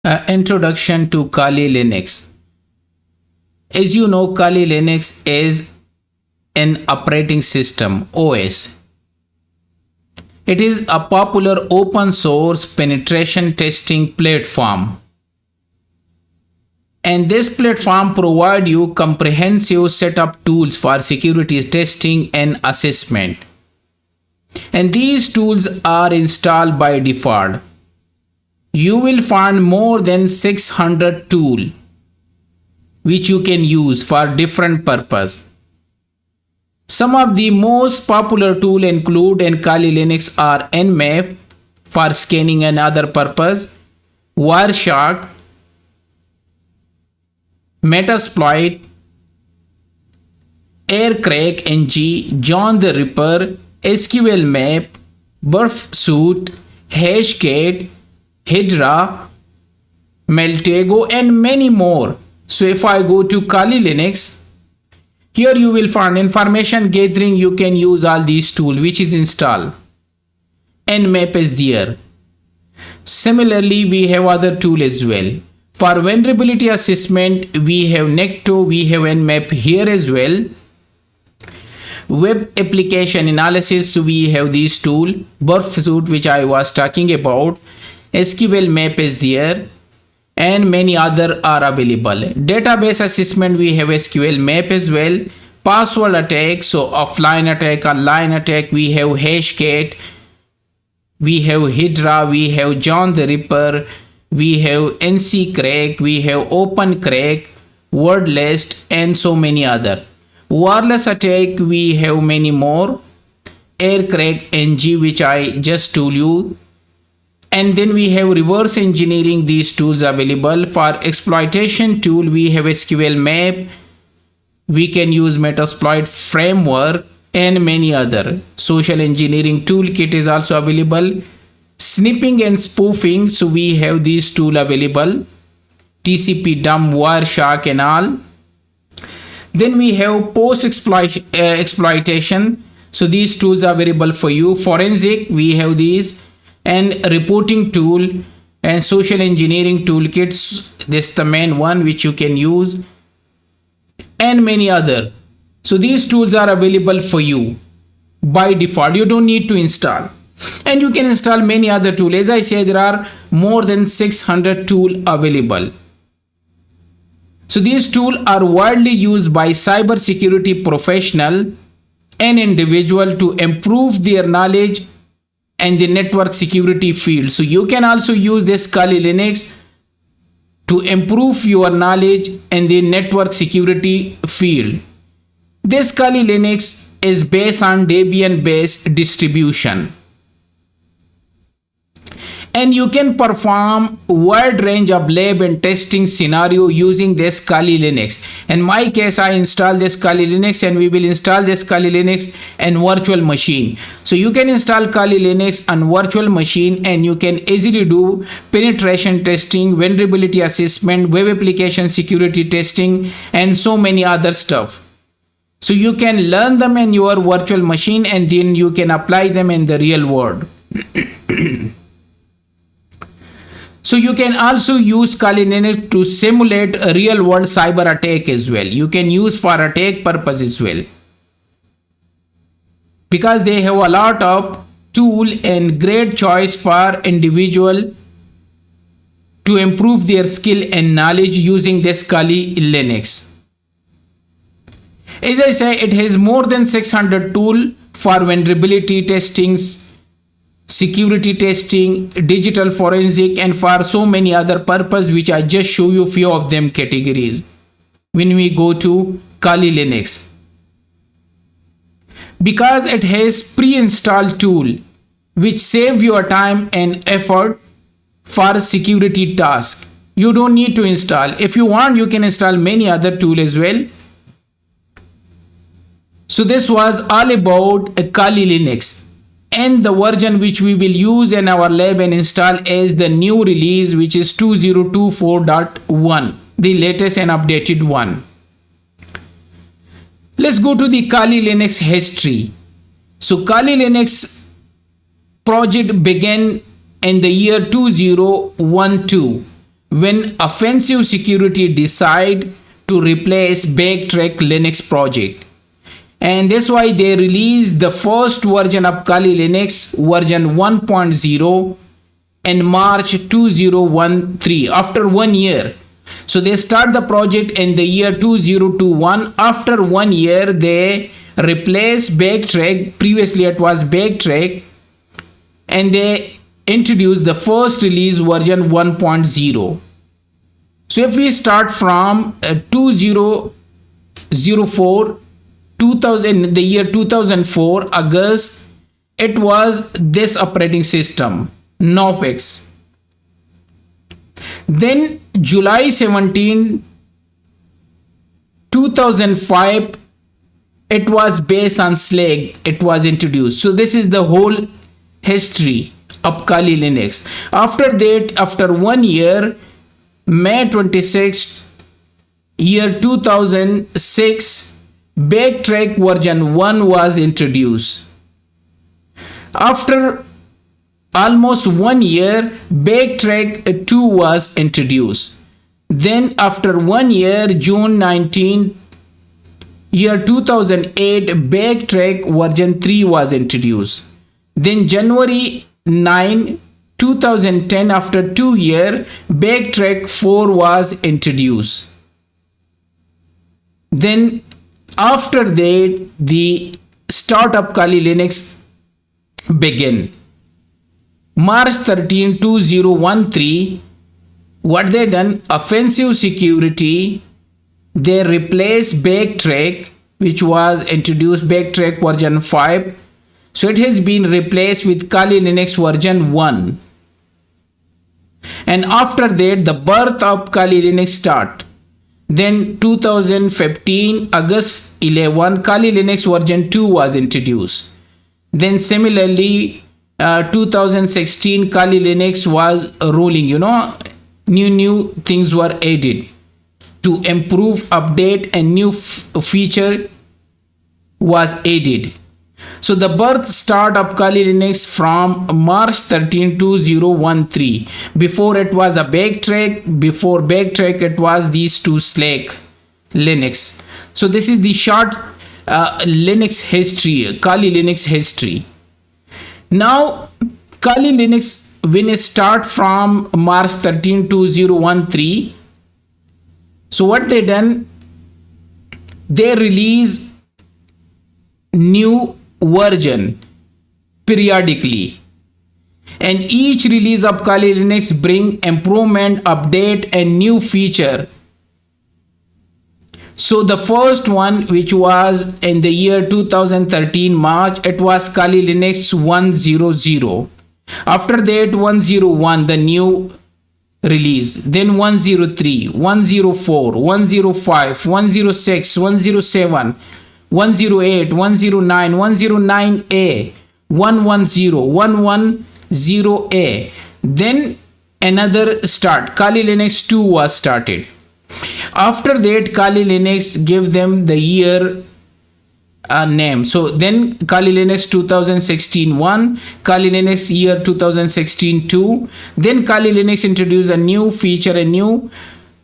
Introduction to Kali Linux. As you know, Kali Linux is an operating system OS. It is a popular open source penetration testing platform. And this platform provides you comprehensive setup tools for security testing and assessment. And these tools are installed by default. You will find more than 600 tools which you can use for different purposes. Some of the most popular tools include in Kali Linux are Nmap for scanning and other purpose, Wireshark, Metasploit, Aircrack NG, John the Ripper, SQL Map, Burpsuit, Hashcat, Hydra, Meltego, and many more. So if I go to Kali Linux, here you will find information gathering. You can use all these tools which is installed. Nmap is there. Similarly, we have other tools as well. For vulnerability assessment, we have Necto, we have Nmap here as well. Web application analysis, we have these tools. Burpsuit, which I was talking about. SQL Map is there. And many other are available. Database assessment, we have SQL Map as well. Password attack, so offline attack, online attack, we have Hashcat, we have Hydra, we have John the Ripper, we have NC Crack, we have Open Crack, Wordlist, and so many other. Wireless attack, we have many more. Aircrack NG, which I just told you. And then we have reverse engineering, these tools available. For exploitation tool, we have SQL Map, we can use Metasploit framework, and many other. Social engineering toolkit is also available. Snipping and spoofing, so we have these tools available. TCP dump, Wireshark and all. Then we have post exploitation, so these tools are available for you. Forensic, we have these. And reporting tool and social engineering toolkits, this is the main one which you can use, and many other. So these tools are available for you by default. You don't need to install, and you can install many other tools. As I said, there are more than 600 tools available. So these tools are widely used by cybersecurity professional and individual to improve their knowledge and the network security field. So you can also use this Kali Linux to improve your knowledge in the network security field. This Kali Linux is based on Debian based distribution. And you can perform wide range of lab and testing scenario using this Kali Linux. In my case, I install this Kali Linux, and we will install this Kali Linux in virtual machine. So you can install Kali Linux on virtual machine, and you can easily do penetration testing, vulnerability assessment, web application security testing, and so many other stuff. So you can learn them in your virtual machine, and then you can apply them in the real world. So you can also use Kali Linux to simulate a real world cyber attack as well. You can use for attack purpose as well, because they have a lot of tool and great choice for individual to improve their skill and knowledge using this Kali Linux. As I say, it has more than 600 tools for vulnerability testings, security testing, digital forensic, and for so many other purposes, which I just show you few of them categories. When we go to Kali Linux, because it has pre-installed tool which save your time and effort for security task. You don't need to install. If you want, you can install many other tools as well. So this was all about Kali Linux. And the version which we will use in our lab and install is the new release, which is 2024.1, the latest and updated one. Let's go to the Kali Linux history. So Kali Linux project began in the year 2012 when Offensive Security decide to replace Backtrack Linux project. And that's why they released the first version of Kali Linux, version 1.0, in March 2013, after 1 year. So they start the project in the year 2021. After 1 year, they replace Backtrack. Previously it was Backtrack, and they introduce the first release version 1.0. So if we start from 2004, 2000, the year 2004 August, it was this operating system, Knopex. Then July 17, 2005, it was based on Slag. It was introduced. So this is the whole history of Kali Linux. After that, after 1 year, May 26, year 2006, Backtrack version 1 was introduced. After almost 1 year, Backtrack 2 was introduced. Then after 1 year, June 19, year 2008, Backtrack version 3 was introduced. Then January 9, 2010, after 2 years, Backtrack 4 was introduced. Then after that, the startup Kali Linux began. March 13, 2013, what they done? Offensive Security, they replaced Backtrack, which was introduced, Backtrack version 5. So it has been replaced with Kali Linux version 1. And after that, the birth of Kali Linux start. Then 2015, August 11, Kali Linux version 2 was introduced. Then similarly, 2016, Kali Linux was rolling, new things were added to improve, update, and new feature was added. So the birth start of Kali Linux from March 13, 2013. Before it was a Backtrack. Before Backtrack, it was these two Slag Linux. So this is the short Linux history, Kali Linux history. Now, Kali Linux, when it start from March 13, 2013, so what they done? They release new version periodically, and each release of Kali Linux bring improvement, update, and new feature. So the first one, which was in the year 2013 March, it was Kali Linux 100. After that, 101, the new release. Then 103, 104, 105, 106, 107, 108, 109, 109A, 110, 110A. Then another start, Kali Linux 2 was started. After that, Kali Linux gave them the year name. So then Kali Linux 2016 1, Kali Linux year 2016 2. Then Kali Linux introduced a new feature, in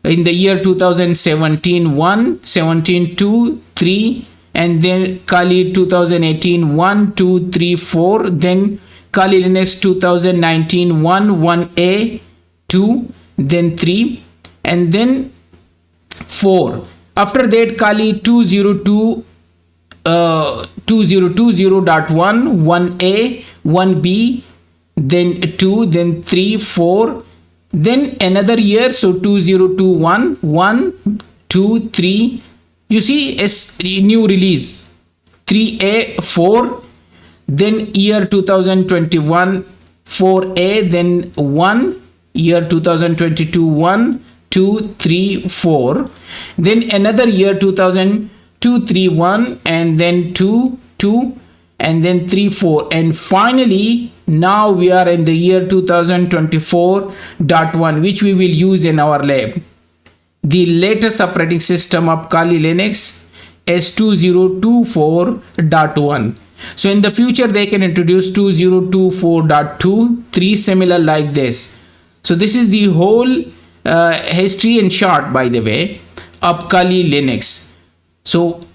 the year 2017 1, 17 2, 3. And then Kali 2018 1, 2, 3, 4. Then Kali Linux 2019 1, 1A, 2, then 3, and then 4. After that, Kali 2020.1, 1A, 1B, then 2, then 3, 4. Then another year, so 2021, 1, 2, 3. You see, it's new release 3A, 4. Then year 2021 4A, then 1, year 2022 1, 2, 3, 4. Then another year 2002 3, 1, and then 2, 2, and then 3, 4. And finally, now we are in the year 2024.1, which we will use in our lab. The latest operating system of Kali Linux is 2024.1. So in the future, they can introduce 2024.2, 3 similar like this. So this is the whole history in short, by the way, of Kali Linux. So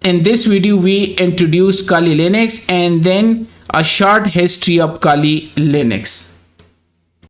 in this video we introduce Kali Linux and then a short history of Kali Linux.